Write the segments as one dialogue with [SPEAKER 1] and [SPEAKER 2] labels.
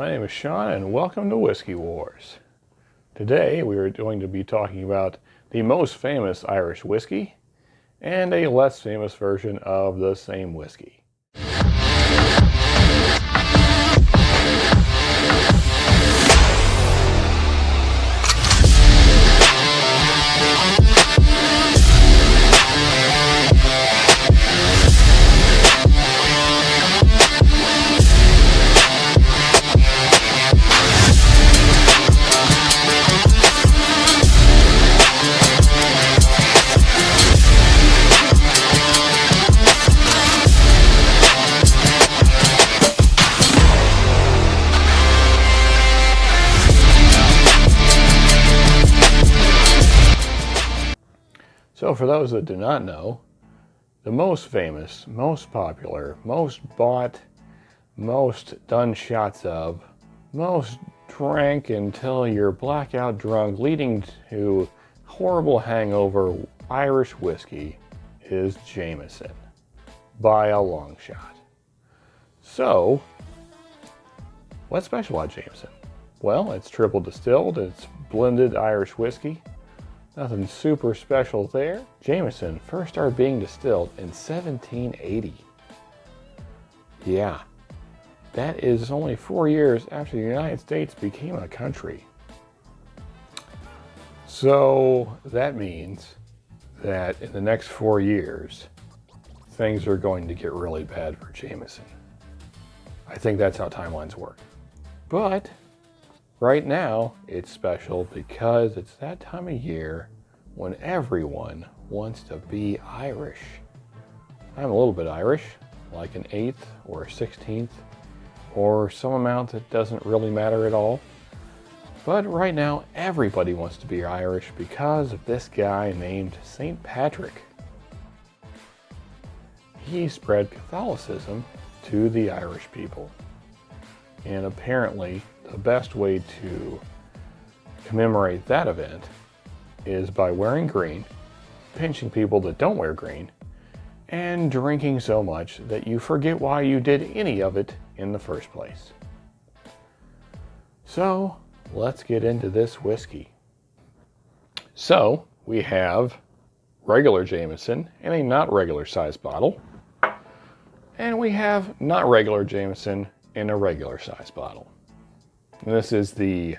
[SPEAKER 1] my name is Sean and welcome to Whiskey Wars. Today we are going to be talking about the most famous Irish whiskey and a less famous version of the same whiskey. So for those that do not know, the most famous, most popular, most bought, most done shots of, most drank until you're blackout drunk, leading to horrible hangover Irish whiskey is Jameson, by a long shot. So, what's special about Jameson? Well, it's triple distilled, it's blended Irish whiskey. Nothing super special there. Jameson first started being distilled in 1780. Yeah, that is only 4 years after the United States became a country. So that means that in the next 4 years, things are going to get really bad for Jameson. I think that's how timelines work. But right now, it's special because it's that time of year when everyone wants to be Irish. I'm a little bit Irish, like an 1/8 or a 16th, or some amount that doesn't really matter at all. But right now, everybody wants to be Irish because of this guy named St. Patrick. He spread Catholicism to the Irish people. And apparently, the best way to commemorate that event is by wearing green, pinching people that don't wear green, and drinking so much that you forget why you did any of it in the first place. So, let's get into this whiskey. So, we have regular Jameson in a not regular size bottle, and we have not regular Jameson in a regular size bottle. And this is the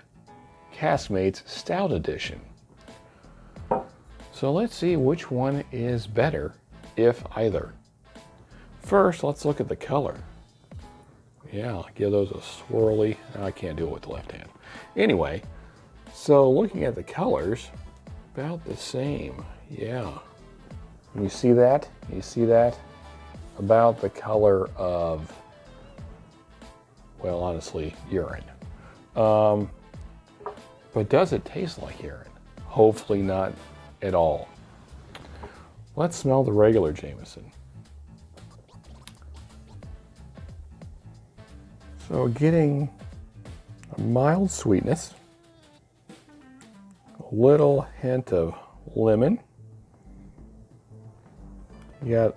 [SPEAKER 1] Caskmates Stout edition. So let's see which one is better, if either. First, let's look at the color. Yeah, I'll give those a swirly. I can't do it with the left hand. Anyway, so looking at the colors, about the same. Yeah. You see that? You see that? About the color of, well, honestly, urine. But does it taste like urine? Hopefully not at all. Let's smell the regular Jameson. So getting a mild sweetness, a little hint of lemon. You got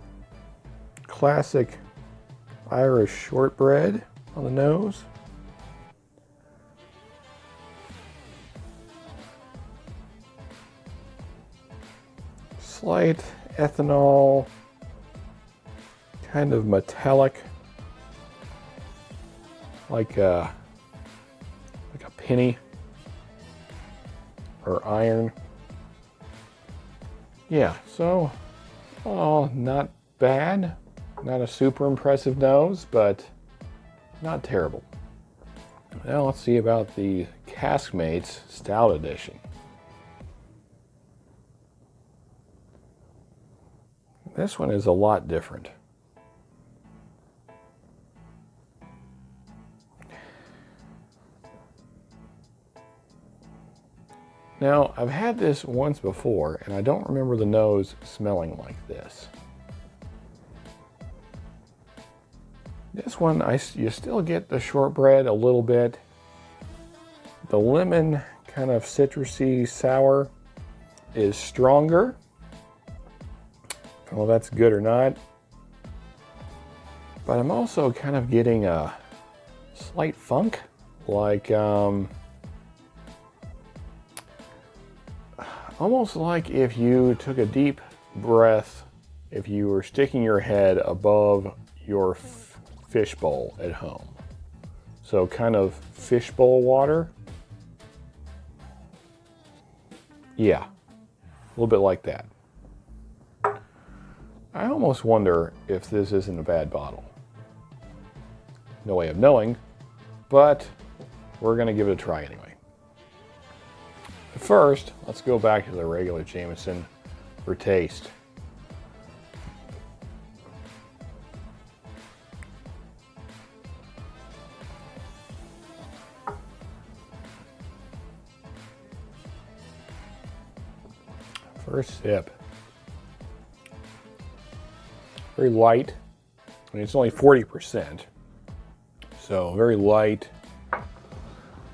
[SPEAKER 1] classic Irish shortbread on the nose. Slight ethanol, kind of metallic, like a penny or iron. Yeah, so not bad. Not a super impressive nose, but not terrible. Now let's see about the Caskmates Stout edition. This one is a lot different. Now, I've had this once before, and I don't remember the nose smelling like this. This one, you still get the shortbread a little bit. The lemon, kind of citrusy, sour, is stronger. I don't know if that's good or not. But I'm also kind of getting a slight funk, like almost like if you took a deep breath, if you were sticking your head above your fishbowl at home. So kind of fishbowl water. Yeah, a little bit like that. I almost wonder if this isn't a bad bottle. No way of knowing, but we're gonna give it a try anyway. First, let's go back to the regular Jameson for taste. First sip. Very light. I mean, it's only 40%. So very light,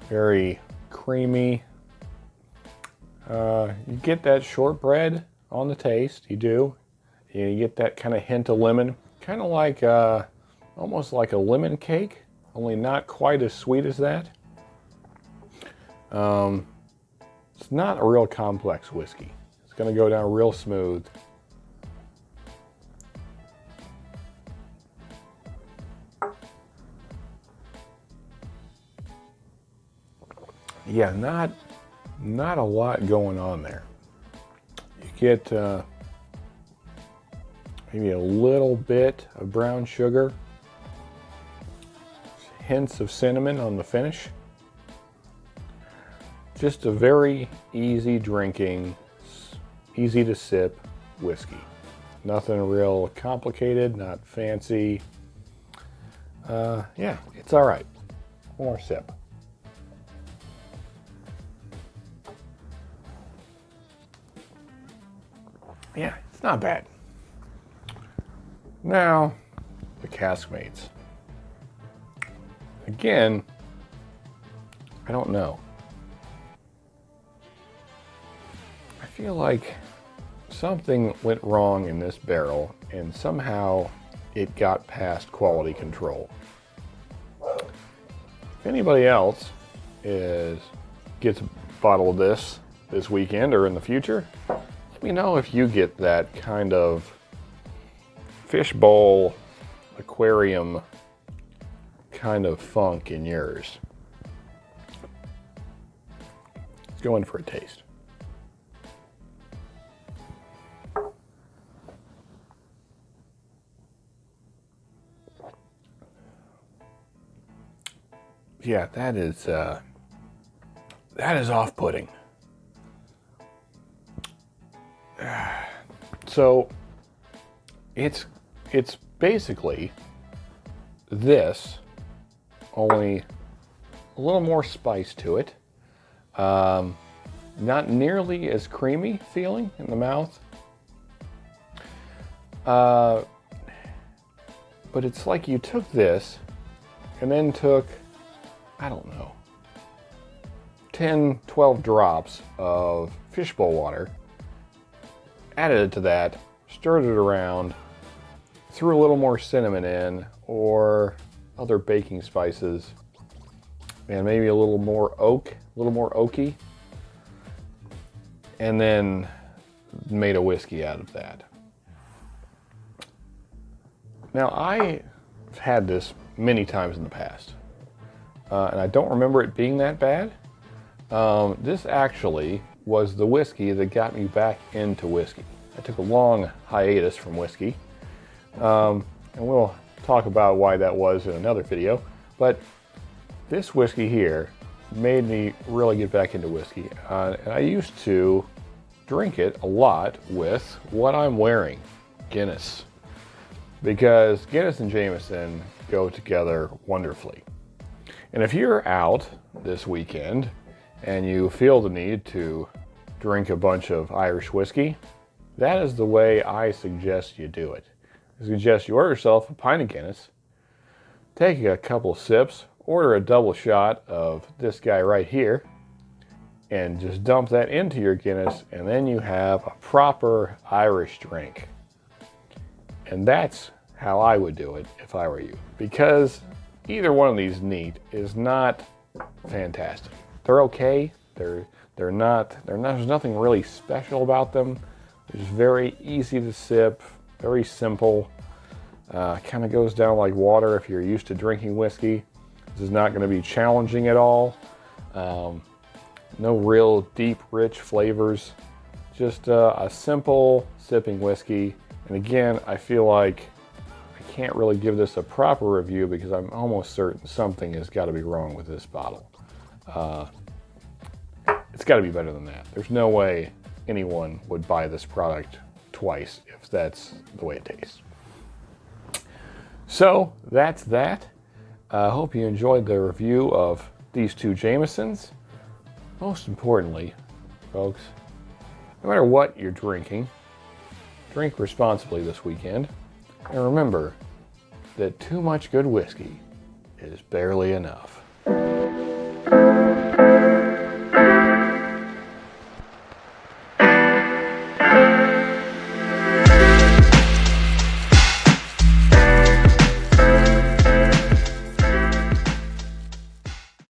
[SPEAKER 1] very creamy. You get that shortbread on the taste, you do. You get that kind of hint of lemon, kind of like almost like a lemon cake, only not quite as sweet as that. It's not a real complex whiskey. It's going to go down real smooth. Yeah, not a lot going on there. You get maybe a little bit of brown sugar, hints of cinnamon on the finish. Just a very easy drinking, easy to sip whiskey. Nothing real complicated, not fancy. Yeah, it's all right. One more sip. Yeah, it's not bad. Now, the Caskmates. Again, I don't know. I feel like something went wrong in this barrel and somehow it got past quality control. If anybody else gets a bottle of this weekend or in the future, let me know if you get that kind of fishbowl aquarium kind of funk in yours. Let's go in for a taste. Yeah, that is off-putting. So it's basically this, only a little more spice to it. Not nearly as creamy feeling in the mouth. But it's like you took this and then took, I don't know, 10, 12 drops of fishbowl water, added it to that, stirred it around, threw a little more cinnamon in or other baking spices, and maybe a little more oaky, and then made a whiskey out of that. Now, I've had this many times in the past, and I don't remember it being that bad. This actually was the whiskey that got me back into whiskey. I took a long hiatus from whiskey, and we'll talk about why that was in another video, but this whiskey here made me really get back into whiskey. And I used to drink it a lot with what I'm wearing, Guinness, because Guinness and Jameson go together wonderfully. And if you're out this weekend and you feel the need to drink a bunch of Irish whiskey, that is the way I suggest you do it. I suggest you order yourself a pint of Guinness, take a couple sips, order a double shot of this guy right here, and just dump that into your Guinness, and then you have a proper Irish drink. And that's how I would do it if I were you, because either one of these neat is not fantastic. They're okay. They're not. There's nothing really special about them. They're just very easy to sip, very simple. Kind of goes down like water if you're used to drinking whiskey. This is not going to be challenging at all. No real deep, rich flavors. Just a simple sipping whiskey. And again, I feel like I can't really give this a proper review because I'm almost certain something has got to be wrong with this bottle. It's got to be better than that. There's no way anyone would buy this product twice if that's the way it tastes. So that's that. I hope you enjoyed the review of these two Jamesons. Most importantly, folks, no matter what you're drinking, drink responsibly this weekend. And remember that too much good whiskey is barely enough.